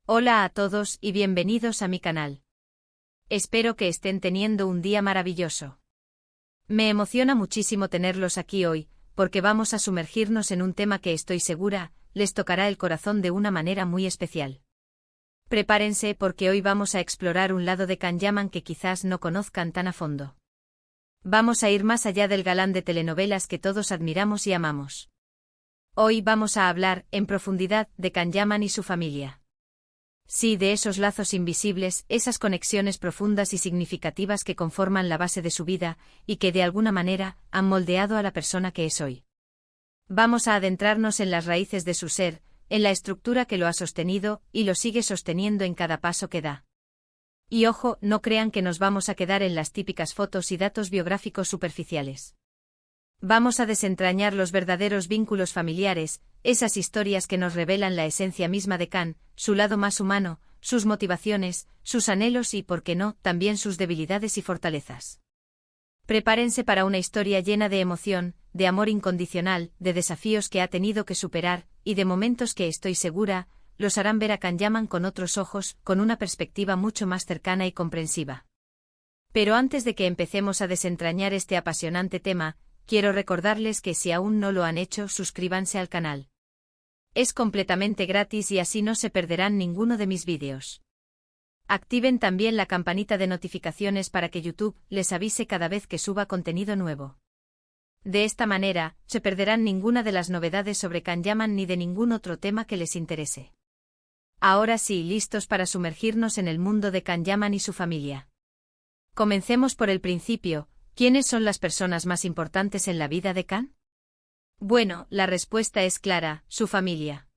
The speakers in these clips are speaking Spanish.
Hola a todos y bienvenidos a mi canal. Espero que estén teniendo un día maravilloso. Me emociona muchísimo tenerlos aquí hoy, porque vamos a sumergirnos en un tema que estoy segura, les tocará el corazón de una manera muy especial. Prepárense porque hoy vamos a explorar un lado de Can Yaman que quizás no conozcan tan a fondo. Vamos a ir más allá del galán de telenovelas que todos admiramos y amamos. Hoy vamos a hablar, en profundidad, de Can Yaman y su familia. Sí, de esos lazos invisibles, esas conexiones profundas y significativas que conforman la base de su vida, y que de alguna manera, han moldeado a la persona que es hoy. Vamos a adentrarnos en las raíces de su ser, en la estructura que lo ha sostenido, y lo sigue sosteniendo en cada paso que da. Y ojo, no crean que nos vamos a quedar en las típicas fotos y datos biográficos superficiales. Vamos a desentrañar los verdaderos vínculos familiares, esas historias que nos revelan la esencia misma de Can, su lado más humano, sus motivaciones, sus anhelos y, por qué no, también sus debilidades y fortalezas. Prepárense para una historia llena de emoción, de amor incondicional, de desafíos que ha tenido que superar, y de momentos que estoy segura, los harán ver a Can Yaman con otros ojos, con una perspectiva mucho más cercana y comprensiva. Pero antes de que empecemos a desentrañar este apasionante tema, quiero recordarles que si aún no lo han hecho, suscríbanse al canal. Es completamente gratis y así no se perderán ninguno de mis vídeos. Activen también la campanita de notificaciones para que YouTube les avise cada vez que suba contenido nuevo. De esta manera, se perderán ninguna de las novedades sobre Can Yaman ni de ningún otro tema que les interese. Ahora sí, listos para sumergirnos en el mundo de Can Yaman y su familia. Comencemos por el principio. ¿Quiénes son las personas más importantes en la vida de Can? Bueno, la respuesta es clara, su familia.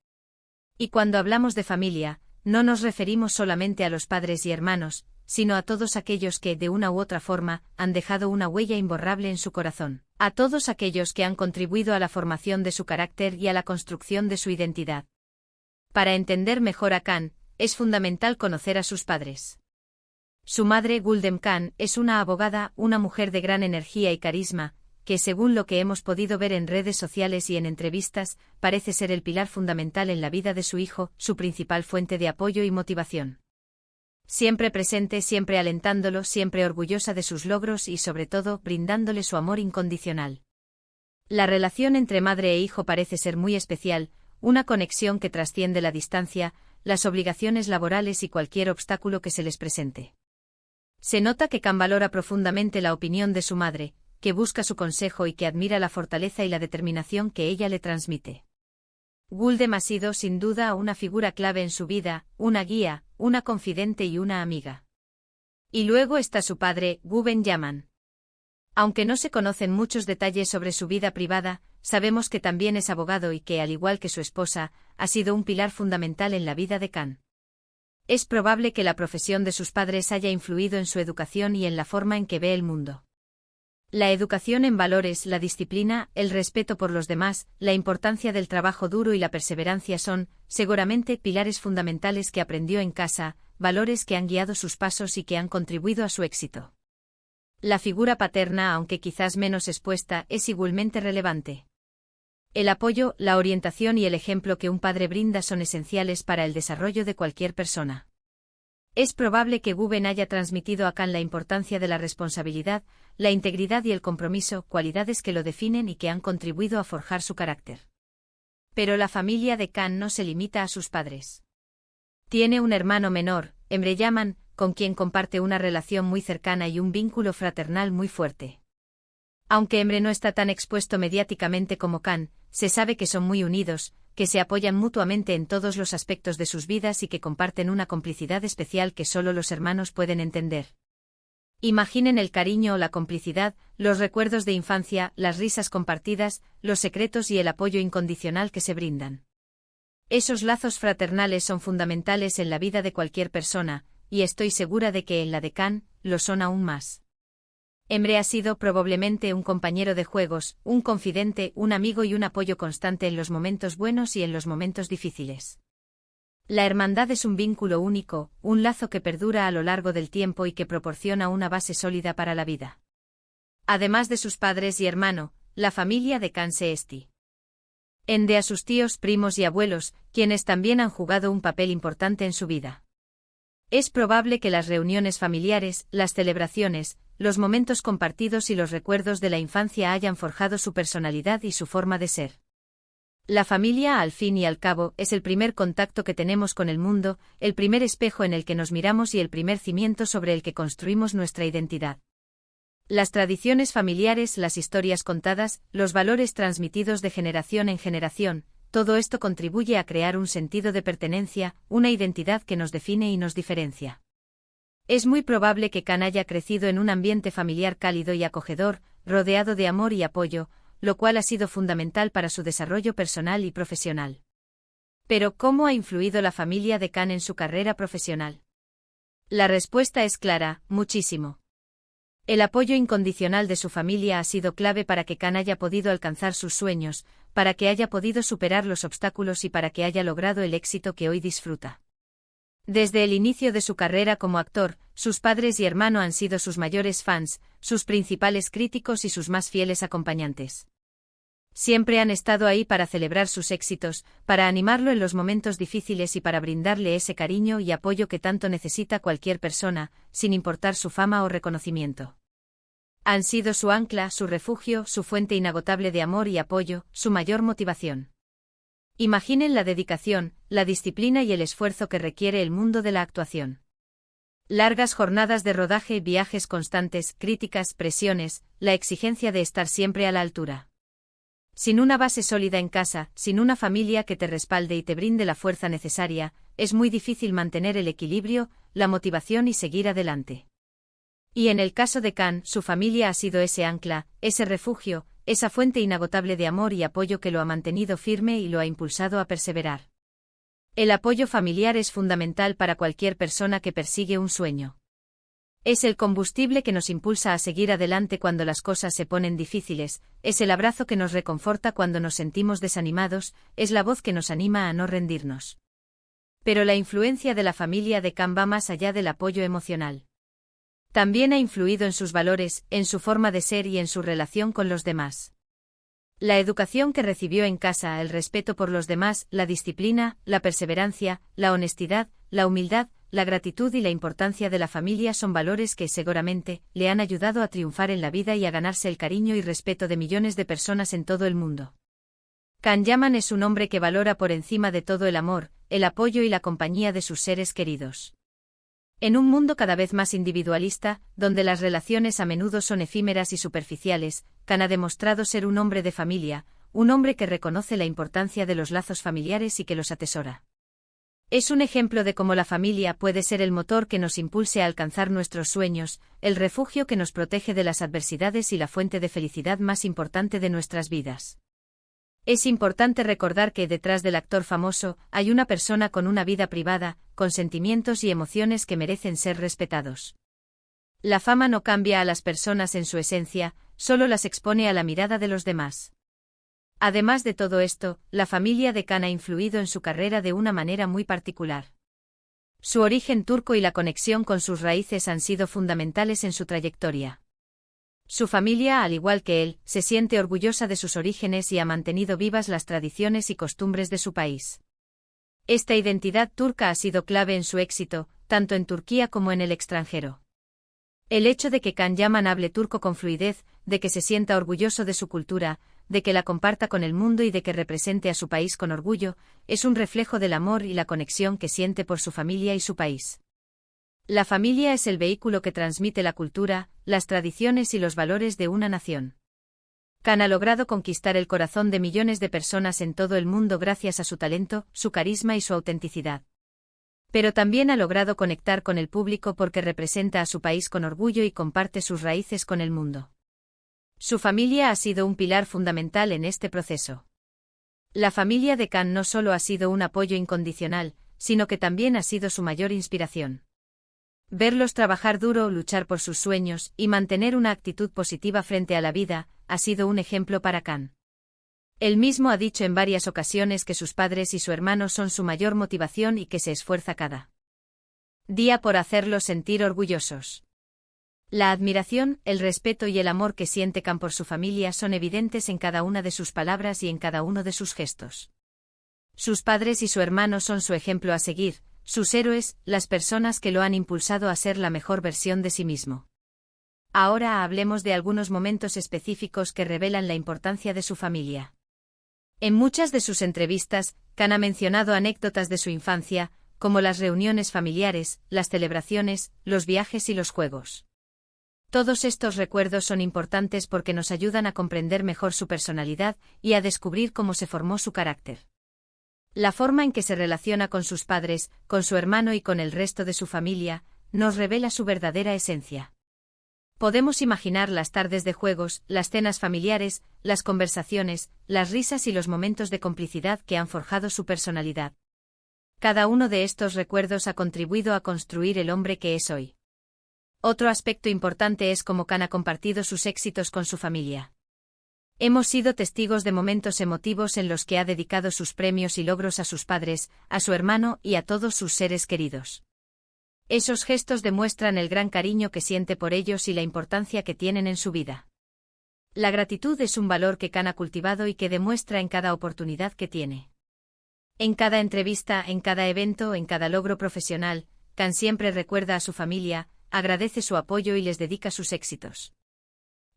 Y cuando hablamos de familia, no nos referimos solamente a los padres y hermanos, sino a todos aquellos que, de una u otra forma, han dejado una huella imborrable en su corazón, a todos aquellos que han contribuido a la formación de su carácter y a la construcción de su identidad. Para entender mejor a Can, es fundamental conocer a sus padres. Su madre, Guldem Can, es una abogada, una mujer de gran energía y carisma, que según lo que hemos podido ver en redes sociales y en entrevistas, parece ser el pilar fundamental en la vida de su hijo, su principal fuente de apoyo y motivación. Siempre presente, siempre alentándolo, siempre orgullosa de sus logros y sobre todo, brindándole su amor incondicional. La relación entre madre e hijo parece ser muy especial, una conexión que trasciende la distancia, las obligaciones laborales y cualquier obstáculo que se les presente. Se nota que Can valora profundamente la opinión de su madre, que busca su consejo y que admira la fortaleza y la determinación que ella le transmite. Guldem ha sido sin duda una figura clave en su vida, una guía, una confidente y una amiga. Y luego está su padre, Guben Yaman. Aunque no se conocen muchos detalles sobre su vida privada, sabemos que también es abogado y que, al igual que su esposa, ha sido un pilar fundamental en la vida de Can. Es probable que la profesión de sus padres haya influido en su educación y en la forma en que ve el mundo. La educación en valores, la disciplina, el respeto por los demás, la importancia del trabajo duro y la perseverancia son, seguramente, pilares fundamentales que aprendió en casa, valores que han guiado sus pasos y que han contribuido a su éxito. La figura paterna, aunque quizás menos expuesta, es igualmente relevante. El apoyo, la orientación y el ejemplo que un padre brinda son esenciales para el desarrollo de cualquier persona. Es probable que Guben haya transmitido a Can la importancia de la responsabilidad, la integridad y el compromiso, cualidades que lo definen y que han contribuido a forjar su carácter. Pero la familia de Can no se limita a sus padres. Tiene un hermano menor, Emre Yaman, con quien comparte una relación muy cercana y un vínculo fraternal muy fuerte. Aunque Emre no está tan expuesto mediáticamente como Can, se sabe que son muy unidos, que se apoyan mutuamente en todos los aspectos de sus vidas y que comparten una complicidad especial que solo los hermanos pueden entender. Imaginen el cariño o la complicidad, los recuerdos de infancia, las risas compartidas, los secretos y el apoyo incondicional que se brindan. Esos lazos fraternales son fundamentales en la vida de cualquier persona, y estoy segura de que en la de Can, lo son aún más. Emre ha sido probablemente un compañero de juegos, un confidente, un amigo y un apoyo constante en los momentos buenos y en los momentos difíciles. La hermandad es un vínculo único, un lazo que perdura a lo largo del tiempo y que proporciona una base sólida para la vida. Además de sus padres y hermano, la familia de Can se esti. A sus tíos, primos y abuelos, quienes también han jugado un papel importante en su vida. Es probable que las reuniones familiares, las celebraciones, los momentos compartidos y los recuerdos de la infancia hayan forjado su personalidad y su forma de ser. La familia, al fin y al cabo, es el primer contacto que tenemos con el mundo, el primer espejo en el que nos miramos y el primer cimiento sobre el que construimos nuestra identidad. Las tradiciones familiares, las historias contadas, los valores transmitidos de generación en generación, todo esto contribuye a crear un sentido de pertenencia, una identidad que nos define y nos diferencia. Es muy probable que Khan haya crecido en un ambiente familiar cálido y acogedor, rodeado de amor y apoyo, lo cual ha sido fundamental para su desarrollo personal y profesional. Pero, ¿cómo ha influido la familia de Khan en su carrera profesional? La respuesta es clara, muchísimo. El apoyo incondicional de su familia ha sido clave para que Khan haya podido alcanzar sus sueños, para que haya podido superar los obstáculos y para que haya logrado el éxito que hoy disfruta. Desde el inicio de su carrera como actor, sus padres y hermano han sido sus mayores fans, sus principales críticos y sus más fieles acompañantes. Siempre han estado ahí para celebrar sus éxitos, para animarlo en los momentos difíciles y para brindarle ese cariño y apoyo que tanto necesita cualquier persona, sin importar su fama o reconocimiento. Han sido su ancla, su refugio, su fuente inagotable de amor y apoyo, su mayor motivación. Imaginen la dedicación, la disciplina y el esfuerzo que requiere el mundo de la actuación. Largas jornadas de rodaje, viajes constantes, críticas, presiones, la exigencia de estar siempre a la altura. Sin una base sólida en casa, sin una familia que te respalde y te brinde la fuerza necesaria, es muy difícil mantener el equilibrio, la motivación y seguir adelante. Y en el caso de Khan, su familia ha sido ese ancla, ese refugio, esa fuente inagotable de amor y apoyo que lo ha mantenido firme y lo ha impulsado a perseverar. El apoyo familiar es fundamental para cualquier persona que persigue un sueño. Es el combustible que nos impulsa a seguir adelante cuando las cosas se ponen difíciles, es el abrazo que nos reconforta cuando nos sentimos desanimados, es la voz que nos anima a no rendirnos. Pero la influencia de la familia de Khan va más allá del apoyo emocional. También ha influido en sus valores, en su forma de ser y en su relación con los demás. La educación que recibió en casa, el respeto por los demás, la disciplina, la perseverancia, la honestidad, la humildad, la gratitud y la importancia de la familia son valores que, seguramente, le han ayudado a triunfar en la vida y a ganarse el cariño y respeto de millones de personas en todo el mundo. Khan Yaman es un hombre que valora por encima de todo el amor, el apoyo y la compañía de sus seres queridos. En un mundo cada vez más individualista, donde las relaciones a menudo son efímeras y superficiales, Khan ha demostrado ser un hombre de familia, un hombre que reconoce la importancia de los lazos familiares y que los atesora. Es un ejemplo de cómo la familia puede ser el motor que nos impulse a alcanzar nuestros sueños, el refugio que nos protege de las adversidades y la fuente de felicidad más importante de nuestras vidas. Es importante recordar que detrás del actor famoso hay una persona con una vida privada, con sentimientos y emociones que merecen ser respetados. La fama no cambia a las personas en su esencia, solo las expone a la mirada de los demás. Además de todo esto, la familia de Khan ha influido en su carrera de una manera muy particular. Su origen turco y la conexión con sus raíces han sido fundamentales en su trayectoria. Su familia, al igual que él, se siente orgullosa de sus orígenes y ha mantenido vivas las tradiciones y costumbres de su país. Esta identidad turca ha sido clave en su éxito, tanto en Turquía como en el extranjero. El hecho de que Khan Yaman hable turco con fluidez, de que se sienta orgulloso de su cultura, de que la comparta con el mundo y de que represente a su país con orgullo, es un reflejo del amor y la conexión que siente por su familia y su país. La familia es el vehículo que transmite la cultura, las tradiciones y los valores de una nación. Khan ha logrado conquistar el corazón de millones de personas en todo el mundo gracias a su talento, su carisma y su autenticidad. Pero también ha logrado conectar con el público porque representa a su país con orgullo y comparte sus raíces con el mundo. Su familia ha sido un pilar fundamental en este proceso. La familia de Khan no solo ha sido un apoyo incondicional, sino que también ha sido su mayor inspiración. Verlos trabajar duro, luchar por sus sueños y mantener una actitud positiva frente a la vida, ha sido un ejemplo para Khan. Él mismo ha dicho en varias ocasiones que sus padres y su hermano son su mayor motivación y que se esfuerza cada día por hacerlos sentir orgullosos. La admiración, el respeto y el amor que siente Kan por su familia son evidentes en cada una de sus palabras y en cada uno de sus gestos. Sus padres y su hermano son su ejemplo a seguir, sus héroes, las personas que lo han impulsado a ser la mejor versión de sí mismo. Ahora hablemos de algunos momentos específicos que revelan la importancia de su familia. En muchas de sus entrevistas, Kan ha mencionado anécdotas de su infancia, como las reuniones familiares, las celebraciones, los viajes y los juegos. Todos estos recuerdos son importantes porque nos ayudan a comprender mejor su personalidad y a descubrir cómo se formó su carácter. La forma en que se relaciona con sus padres, con su hermano y con el resto de su familia, nos revela su verdadera esencia. Podemos imaginar las tardes de juegos, las cenas familiares, las conversaciones, las risas y los momentos de complicidad que han forjado su personalidad. Cada uno de estos recuerdos ha contribuido a construir el hombre que es hoy. Otro aspecto importante es cómo Kan ha compartido sus éxitos con su familia. Hemos sido testigos de momentos emotivos en los que ha dedicado sus premios y logros a sus padres, a su hermano y a todos sus seres queridos. Esos gestos demuestran el gran cariño que siente por ellos y la importancia que tienen en su vida. La gratitud es un valor que Kan ha cultivado y que demuestra en cada oportunidad que tiene. En cada entrevista, en cada evento, en cada logro profesional, Kan siempre recuerda a su familia, agradece su apoyo y les dedica sus éxitos.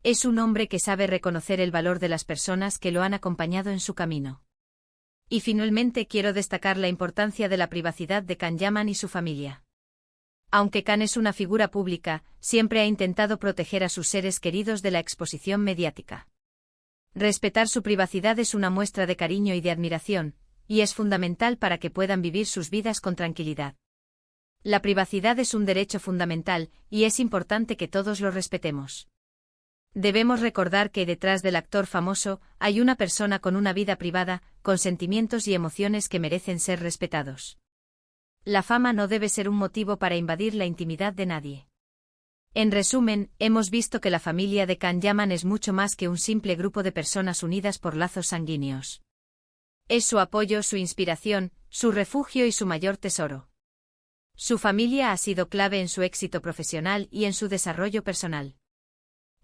Es un hombre que sabe reconocer el valor de las personas que lo han acompañado en su camino. Y finalmente quiero destacar la importancia de la privacidad de Kan Yaman y su familia. Aunque Kan es una figura pública, siempre ha intentado proteger a sus seres queridos de la exposición mediática. Respetar su privacidad es una muestra de cariño y de admiración, y es fundamental para que puedan vivir sus vidas con tranquilidad. La privacidad es un derecho fundamental, y es importante que todos lo respetemos. Debemos recordar que detrás del actor famoso hay una persona con una vida privada, con sentimientos y emociones que merecen ser respetados. La fama no debe ser un motivo para invadir la intimidad de nadie. En resumen, hemos visto que la familia de Kan Yaman es mucho más que un simple grupo de personas unidas por lazos sanguíneos. Es su apoyo, su inspiración, su refugio y su mayor tesoro. Su familia ha sido clave en su éxito profesional y en su desarrollo personal.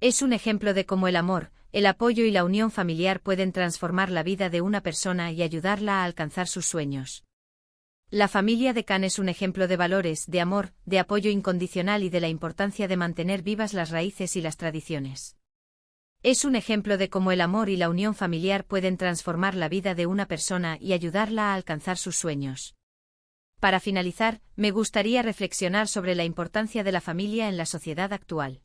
Es un ejemplo de cómo el amor, el apoyo y la unión familiar pueden transformar la vida de una persona y ayudarla a alcanzar sus sueños. La familia de Kan es un ejemplo de valores, de amor, de apoyo incondicional y de la importancia de mantener vivas las raíces y las tradiciones. Es un ejemplo de cómo el amor y la unión familiar pueden transformar la vida de una persona y ayudarla a alcanzar sus sueños. Para finalizar, me gustaría reflexionar sobre la importancia de la familia en la sociedad actual.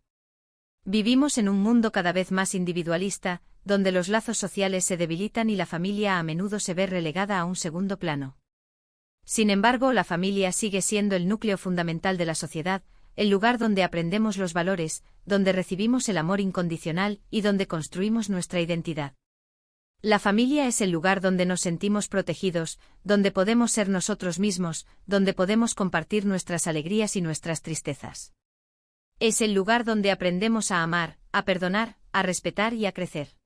Vivimos en un mundo cada vez más individualista, donde los lazos sociales se debilitan y la familia a menudo se ve relegada a un segundo plano. Sin embargo, la familia sigue siendo el núcleo fundamental de la sociedad, el lugar donde aprendemos los valores, donde recibimos el amor incondicional y donde construimos nuestra identidad. La familia es el lugar donde nos sentimos protegidos, donde podemos ser nosotros mismos, donde podemos compartir nuestras alegrías y nuestras tristezas. Es el lugar donde aprendemos a amar, a perdonar, a respetar y a crecer.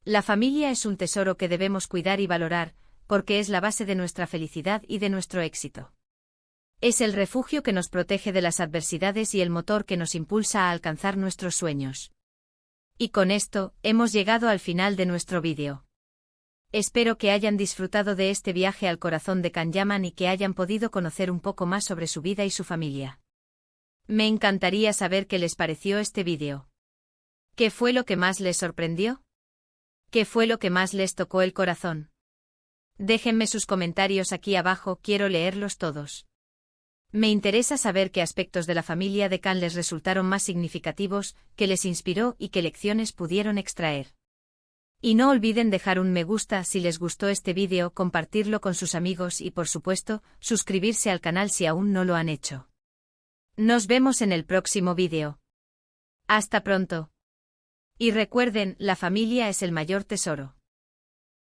La familia es un tesoro que debemos cuidar y valorar, porque es la base de nuestra felicidad y de nuestro éxito. Es el refugio que nos protege de las adversidades y el motor que nos impulsa a alcanzar nuestros sueños. Y con esto, hemos llegado al final de nuestro vídeo. Espero que hayan disfrutado de este viaje al corazón de Kan Yaman y que hayan podido conocer un poco más sobre su vida y su familia. Me encantaría saber qué les pareció este vídeo. ¿Qué fue lo que más les sorprendió? ¿Qué fue lo que más les tocó el corazón? Déjenme sus comentarios aquí abajo, quiero leerlos todos. Me interesa saber qué aspectos de la familia de Kan les resultaron más significativos, qué les inspiró y qué lecciones pudieron extraer. Y no olviden dejar un me gusta si les gustó este vídeo, compartirlo con sus amigos y por supuesto, suscribirse al canal si aún no lo han hecho. Nos vemos en el próximo vídeo. Hasta pronto. Y recuerden, la familia es el mayor tesoro.